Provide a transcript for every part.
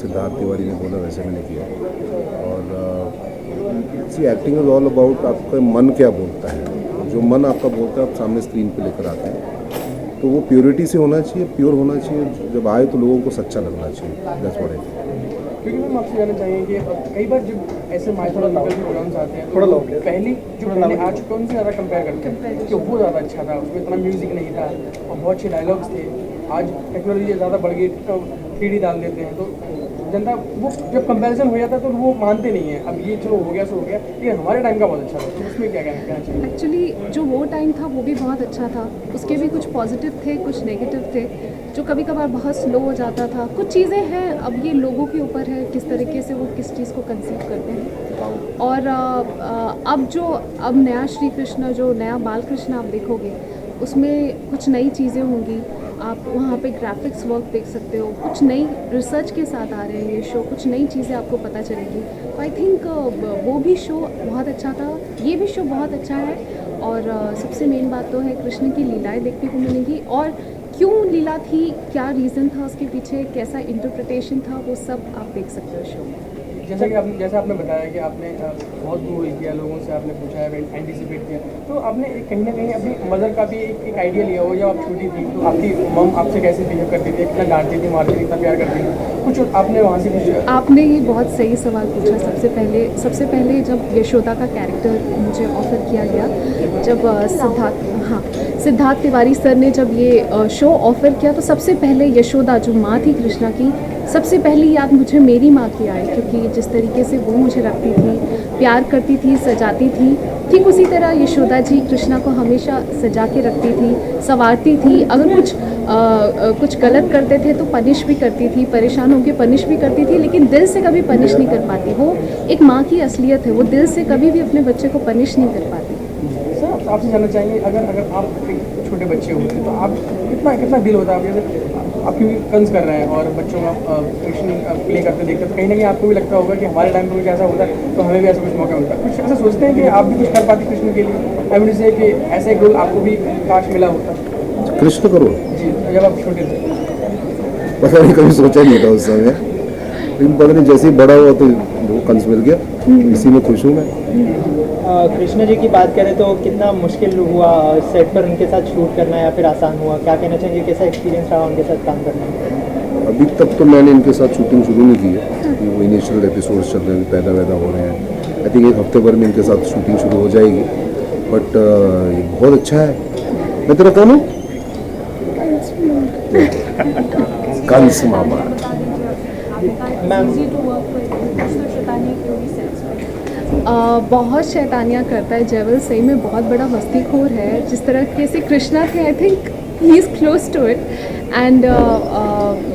सिद्धार्थ तिवारी ने बोला वैसे मैंने किया। और सी एक्टिंग इज़ ऑल अबाउट आपका मन क्या बोलता है, जो मन आपका बोलता है आप सामने स्क्रीन पे लेकर आते हैं, तो वो प्योरिटी से होना चाहिए, प्योर होना चाहिए। जब आए तो लोगों को सच्चा लगना चाहिए। That's what I think. क्योंकि मैम आपसे जानना चाहिए कि कई बार जब ऐसे माइथोलॉजिकल प्रोग्राम्स आते हैं थोड़ा लोग पहले जो पहले आ चुके हैं उनसे ज़्यादा कंपेयर करते हैं कि वो ज़्यादा अच्छा था, उसमें इतना म्यूज़िक नहीं था और बहुत अच्छे डायलॉग्स थे। आज टेक्नोलॉजी ज़्यादा बढ़ गई, 3D डाल देते हैं तो जनता वो जब कंपैरिजन हो जाता है तो वो मानते नहीं है। अब ये चलो हो गया सो हो गया, लेकिन हमारे टाइम का बहुत अच्छा था, तो उसमें क्या कहना चाहिए? एक्चुअली जो वो टाइम था वो भी बहुत अच्छा था, उसके भी कुछ पॉजिटिव थे कुछ नेगेटिव थे, जो कभी कभार बहुत स्लो हो जाता था। कुछ चीज़ें हैं, अब ये लोगों के ऊपर है किस तरीके से वो किस चीज़ को कंसीव करते हैं। और अब नया श्री कृष्ण, जो नया बाल कृष्ण आप देखोगे उसमें कुछ नई चीज़ें होंगी। आप वहाँ पे ग्राफिक्स वर्क देख सकते हो, कुछ नई रिसर्च के साथ आ रहे हैं ये शो, कुछ नई चीज़ें आपको पता चलेगी। तो आई थिंक वो भी शो बहुत अच्छा था, ये भी शो बहुत अच्छा है। और सबसे मेन बात तो है कृष्ण की लीलाएं देखने को मिलेंगी, और क्यों लीला थी, क्या रीज़न था उसके पीछे, कैसा इंटरप्रिटेशन था, वो सब आप देख सकते हो शो में। जैसा आपने बताया कि आपने बहुत गूगल किया, लोगों से आपने पूछा है, एंटिसिपेट किया, तो आपने कहीं ना कहीं अपनी मदर का भी एक आइडिया लिया हो। जब आप छोटी थी तो आपकी मम आपसे कैसे बिहेव करती थी, कितना डांटती थी, मारती थी, कितना प्यार करती थी, कुछ आपने वहाँ से कुछ? आपने ये बहुत सही सवाल पूछा। सबसे पहले जब यशोदा का कैरेक्टर मुझे ऑफ़र किया गया, जब सिद्धार्थ तिवारी सर ने जब ये शो ऑफ़र किया, तो सबसे पहले यशोदा जो माँ थी कृष्णा की, सबसे पहली याद मुझे मेरी माँ की आई, क्योंकि जिस तरीके से वो मुझे रखती थी, प्यार करती थी, सजाती थी, ठीक उसी तरह यशोदा जी कृष्णा को हमेशा सजा के रखती थी, संवारती थी। अगर कुछ गलत करते थे तो पनिश भी करती थी, परेशान होकर पनिश भी करती थी, लेकिन दिल से कभी पनिश नहीं कर पाती। वो एक माँ की असलियत है, वो दिल से कभी भी अपने बच्चे को पनिश नहीं कर पाती। सर आपसे जानना चाहेंगे, अगर आप एक छोटे बच्चे होते तो आप कितना दिल होता है, जैसे आप क्योंकि कंस कर रहे हैं और बच्चों का कृष्ण प्ले करते देखते, तो कहीं ना कहीं आपको भी लगता होगा कि हमारे टाइम पर कुछ ऐसा होता है तो हमें भी ऐसा कुछ मौका मिलता है। कुछ ऐसा सोचते हैं कि आप भी कुछ कर पाते कृष्ण के लिए, आई मीन से कि ऐसा एक रोल आपको भी काश मिला होता? कृष्ण करो जी, जब आप छोटे थे। पता नहीं, कभी सोचा नहीं था उस समय, लेकिन पता नहीं जैसे ही बड़ा हुआ तो वो कंस मिल गया, इसी में खुश हूँ मैं। कृष्ण जी की बात करें तो कितना मुश्किल हुआ सेट पर उनके साथ शूट करना, या फिर आसान हुआ? क्या कहना चाहेंगे, कैसा एक्सपीरियंस रहा उनके साथ काम करना? अभी तक तो मैंने इनके साथ शूटिंग शुरू नहीं की है, वो इनिशियल एपिसोड्स चल रहे हैं, पैदा हो रहे हैं। आई थिंक एक हफ्ते भर में इनके साथ शूटिंग शुरू हो जाएगी। बट ये बहुत अच्छा है। मैं तेरा कौन हूँ? कंस मामा। बहुत शैतानियाँ करता है जयवल, सही में बहुत बड़ा मस्तीखोर है। जिस तरह से कृष्णा थे, I think he is close to it. And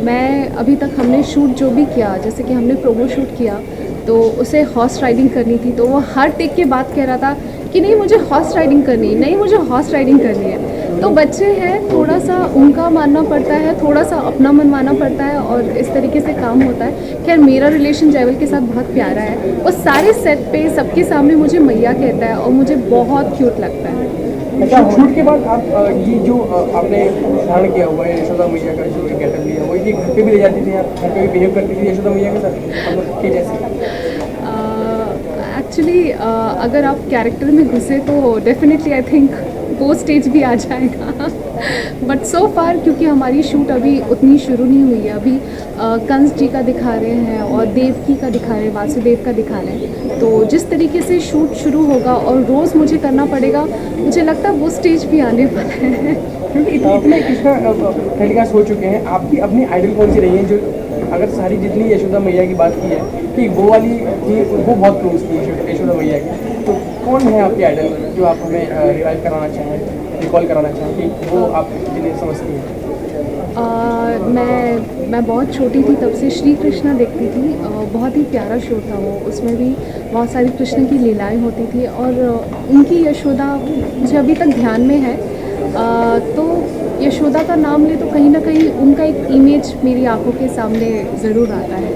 मैं अभी तक हमने शूट जो भी किया, जैसे कि हमने प्रोमो शूट किया तो उसे हॉर्स राइडिंग करनी थी, तो वो हर टेक के बाद कह रहा था कि नहीं मुझे हॉर्स राइडिंग करनी है, नहीं मुझे हॉर्स राइडिंग करनी है। तो बच्चे हैं, थोड़ा सा उनका मानना पड़ता है, थोड़ा सा अपना मन मानना पड़ता है, और इस तरीके से काम होता है। खैर मेरा रिलेशन जयवल के साथ बहुत प्यारा है, वो सारे सेट पे सबके सामने मुझे मैया कहता है और मुझे बहुत क्यूट लगता है। अच्छा, शूट के बाद आप ये जो आपने धारण किया हुआ है यशोदा मैया का जो गेटअप लिया वो ये घर पे भी ले जाती थी, आप घर पे भी बिहेव करती थी यशोदा मैया के साथ हम लोग के जैसे? एक्चुअली अगर आप कैरेक्टर में घुसे तो डेफिनेटली आई थिंक वो स्टेज भी आ जाएगा। बट सो फार क्योंकि हमारी शूट अभी उतनी शुरू नहीं हुई है, अभी कंस जी का दिखा रहे हैं और देवकी का दिखा रहे हैं, वासुदेव का दिखा रहे हैं। तो जिस तरीके से शूट शुरू होगा और रोज़ मुझे करना पड़ेगा, मुझे लगता है वो स्टेज भी आने वाला है। क्योंकि इतने कृष्णा टेलीकास्ट हो चुके हैं, आपकी अपनी आइडल कौन सी रही है? जो अगर सारी जितनी यशोदा मैया की बात की है कि वो वाली थी, वो बहुत क्लोज थी यशोदा मैया की, तो कौन है आपकी आइडल जो आप हमें रिवाइव कराना चाहें, रिकॉल कराना चाहें कि वो आप जिन्हें समझती हैं? मैं बहुत छोटी थी तब से श्री कृष्णा देखती थी, बहुत ही प्यारा शो था वो। उसमें भी बहुत सारी कृष्ण की लीलाएं होती थी और उनकी यशोदा मुझे अभी तक ध्यान में है। तो यशोदा का नाम ले तो कहीं ना कहीं उनका एक इमेज मेरी आंखों के सामने ज़रूर आता है।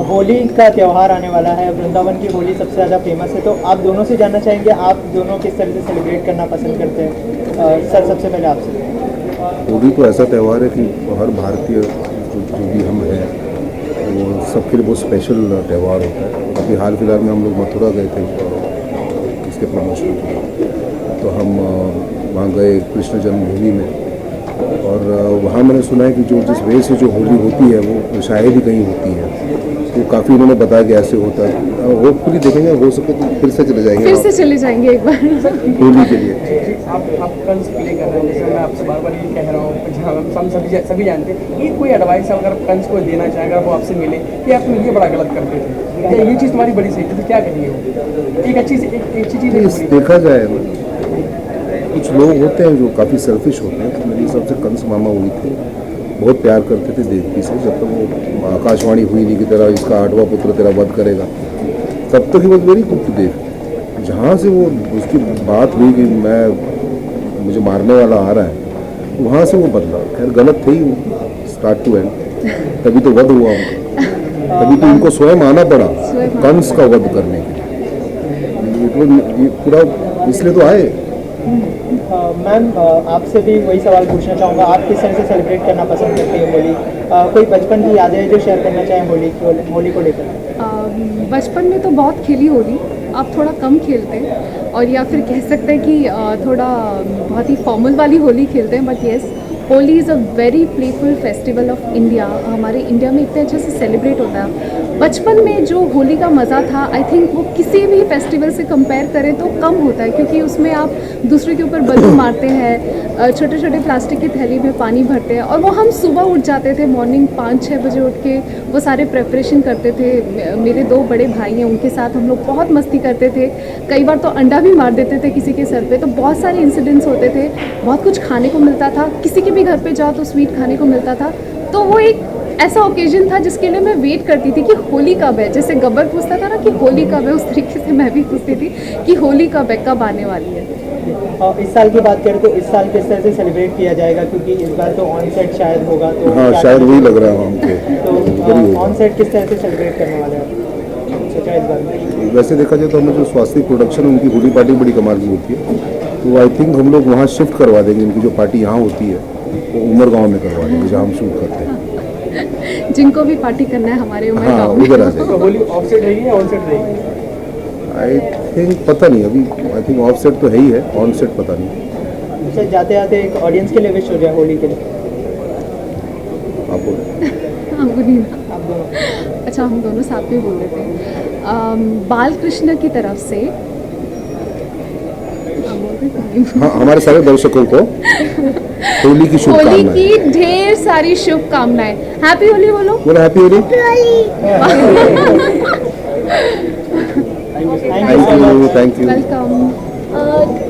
होली का त्यौहार आने वाला है, वृंदावन की होली सबसे ज़्यादा फेमस है, तो आप दोनों से जानना चाहेंगे आप दोनों किस तरह से सेलिब्रेट करना पसंद करते हैं? सर सबसे पहले आपसे। होली तो ऐसा त्यौहार है कि हर भारतीय जो भी हम हैं वो सबके लिए बहुत स्पेशल त्यौहार होता है। अभी हाल फिलहाल में हम लोग मथुरा गए थे इसके प्रमोशन के लिए, तो हम वहाँ गए कृष्ण जन्मभूमि में, और वहाँ मैंने सुना है कि जो जिस वे से जो होली होती है वो शायद ही कहीं होती है, तो काफ़ी उन्होंने बताया कि ऐसे होता है। होपफुली देखेंगे, हो सके तो फिर से चले जाएंगे फिर से चले जाएंगे एक बार। होली के लिए। आप कंस प्ले कर रहे हैं, जैसे मैं आपसे बार बार ये कह रहा हूँ, जहाँ हम सभी जानते हैं, ये कोई एडवाइस अगर कंस को देना चाहे, अगर वो आपसे मिले कि आप ये बड़ा गलत करते थे, ये चीज़ तुम्हारी बड़ी सही थी, तो क्या करेंगे वो? एक अच्छी चीज़ देखा जाए ना, कुछ लोग होते हैं जो काफ़ी सेल्फिश होते हैं। तो मेरे हिसाब से कंस मामा हुई थे, बहुत प्यार करते थे देवकी से। जब तक वो आकाशवाणी हुई नहीं की तरह इसका 8वां पुत्र तेरा वध करेगा, तब तक ही वो वेरी गुड टू देव। जहाँ से वो उसकी बात हुई कि मुझे मारने वाला आ रहा है, वहाँ से वो बदला। खैर गलत थे ही वो स्टार्ट टू एंड, तभी तो वध हुआ उनका, तभी तो उनको स्वयं आना पड़ा कंस का वध करने के लिए। ये पूरा इसलिए तो आए। मैम आपसे भी वही सवाल पूछना चाहूँगा, आप किस तरह से सेलिब्रेट करना पसंद करती है होली? कोई बचपन की यादें जो शेयर करना चाहें होली को लेकर? बचपन में तो बहुत खेली होली, आप थोड़ा कम खेलते हैं, और या फिर कह सकते हैं कि थोड़ा बहुत ही फॉर्मल वाली होली खेलते हैं। But yes, Holi is a very playful festival of India. हमारे इंडिया में इतने अच्छे से सेलिब्रेट होता है। बचपन में जो होली का मज़ा था, आई थिंक वो किसी भी फेस्टिवल से कंपेयर करें तो कम होता है, क्योंकि उसमें आप दूसरे के ऊपर बलून मारते हैं, छोटे छोटे प्लास्टिक की थैली में पानी भरते हैं, और वो हम सुबह उठ जाते थे, मॉर्निंग 5-6 बजे उठ के वो सारे प्रेपरेशन करते थे। मेरे 2 बड़े भाई हैं, उनके साथ हम लोग बहुत मस्ती करते थे। कई बार तो अंडा भी मार देते थे किसी के सर पे। तो बहुत सारे इंसिडेंट्स होते थे, बहुत कुछ खाने को मिलता था, किसी के भी घर पे जाओ तो स्वीट खाने को मिलता था। तो वो एक ऐसा ओकेजन था जिसके लिए मैं वेट करती थी कि होली कब है। जैसे गब्बर पूछता था ना कि होली कब है, उस तरीके से मैं भी पूछती थी कि होली कब है, कब आने वाली है। और इस साल की बात करें तो इस साल किस तरह से सेलिब्रेट किया जाएगा, क्योंकि इस बार तो ऑन सेट शायद होगा, तो हाँ शायद वही लग रहा है हमको। तो ऑन सेट किस तरह से सेलिब्रेट करने वाले हैं सोचा इस बार में? वैसे देखा जाए तो हमें जो स्वास्थ्य प्रोडक्शन उनकी होली पार्टी बड़ी कमाल की होती है, तो आई थिंक हम लोग वहाँ शिफ्ट करवा देंगे। उनकी जो पार्टी यहाँ होती है वो उमर गाँव में करवा देंगे, जहाँ हम शूट करते हैं। जिनको भी पार्टी करना है हमारे उमर हाँ गाँव में। उधर आ जाएंगे। तो होली ऑफ सेट रहेगी या ऑन सेट रहेगी? आई थिंक पता नहीं, अभी आई थिंक ऑफ सेट तो है ही है, ऑन सेट पता नहीं। अच्छा, जाते जाते एक ऑडियंस के लिए विश हो जाए होली के लिए, आप बोलो। हाँ गुनीना, आप दोनों। अच्छा हम दोनों साथ में बोल रहे थे। बाल कृष्ण की तरफ से हाँ हमारे सारे दर्शकों को होली की होली शुभकामनाएं। की ढेर सारी शुभकामनाएं। हैप्पी होली बोलो। बोलो happy Holi. Thank you. Thank you. Welcome.